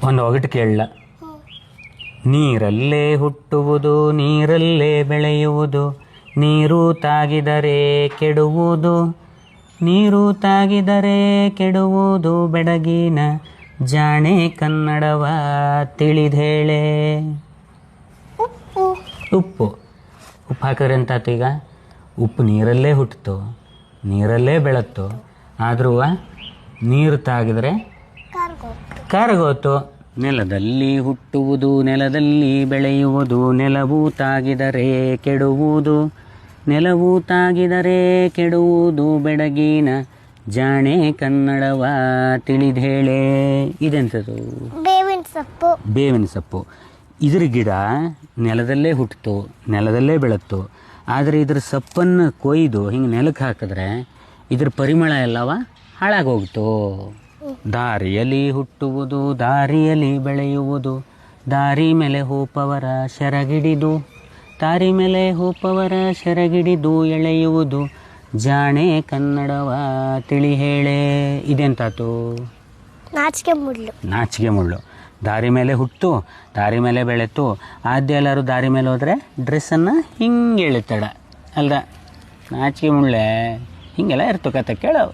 ಒಂದು ಒಗಟು ಕೇಳಲ್ಲ. ನೀರಲ್ಲೇ ಹುಟ್ಟುವುದು ನೀರಲ್ಲೇ ಬೆಳೆಯುವುದು, ನೀರು ತಾಗಿದರೆ ಕೆಡುವುದು, ನೀರು ತಾಗಿದರೆ ಕೆಡುವುದು ಬೆಡಗಿನ ಜಾಣೆ ಕನ್ನಡವ ತಿಳಿದೇಳೆ. ಉಪ್ಪು. ಉಪ್ಪು. ಉಪ್ಪು ಹಾಕಿದ್ರೆ ಎಂತಾತು? ಈಗ ಉಪ್ಪು ನೀರಲ್ಲೇ ಹುಟ್ಟಿತು, ನೀರಲ್ಲೇ ಬೆಳತ್ತು, ಆದ್ರೂ ನೀರು ತಾಗಿದ್ರೆ ಕರಗೋತು. ನೆಲದಲ್ಲಿ ಹುಟ್ಟುವುದು ನೆಲದಲ್ಲಿ ಬೆಳೆಯುವುದು, ನೆಲವು ತಾಗಿದರೆ ಕೆಡುವುದು, ನೆಲವು ತಾಗಿದರೆ ಕೆಡುವುದು ಬೆಡಗಿನ ಜಾಣೆ ಕನ್ನಡವ ತಿಳಿದೇಳೆ. ಇದೆಂಥದ್ದು? ಬೇವಿನ ಸೊಪ್ಪು. ಬೇವಿನ ಸೊಪ್ಪು. ಇದ್ರ ಗಿಡ ನೆಲದಲ್ಲೇ ಹುಟ್ಟಿತು, ನೆಲದಲ್ಲೇ ಬೆಳತ್ತು, ಆದರೆ ಇದ್ರ ಸೊಪ್ಪನ್ನು ಕೊಯ್ದು ಹಿಂಗೆ ನೆಲಕ್ಕೆ ಹಾಕಿದ್ರೆ ಇದ್ರ ಪರಿಮಳ ಎಲ್ಲವ ಹಾಳಾಗೋಗ್ತು. ದಾರಿಯಲ್ಲಿ ಹುಟ್ಟುವುದು ದಾರಿಯಲ್ಲಿ ಬೆಳೆಯುವುದು, ದಾರಿ ಮೇಲೆ ಹೋಪವರ ಶರಗಿಡಿದು, ದಾರಿ ಮೇಲೆ ಹೋಪವರ ಶರಗಿಡಿದು ಎಳೆಯುವುದು, ಜಾಣೆ ಕನ್ನಡವ ತಿಳಿ ಹೇಳೆ. ಇದೆಂತಾತು? ನಾಚಿಕೆ ಮುಳ್ಳು. ನಾಚಿಕೆ ಮುಳ್ಳು. ದಾರಿ ಮೇಲೆ ಹುಟ್ಟು, ದಾರಿ ಮೇಲೆ ಬೆಳೆತು, ಆದ್ಯ ಎಲ್ಲರೂ ದಾರಿ ಮೇಲೆ ಹೋದರೆ ಡ್ರೆಸ್ಸನ್ನು ಹಿಂಗೆ ಎಳಿತಾಡ ಅಲ್ದ. ನಾಚಿಕೆ ಮುಳ್ಳೆ ಹಿಂಗೆಲ್ಲ ಇರ್ತು ಕತೆ ಕೇಳೋ.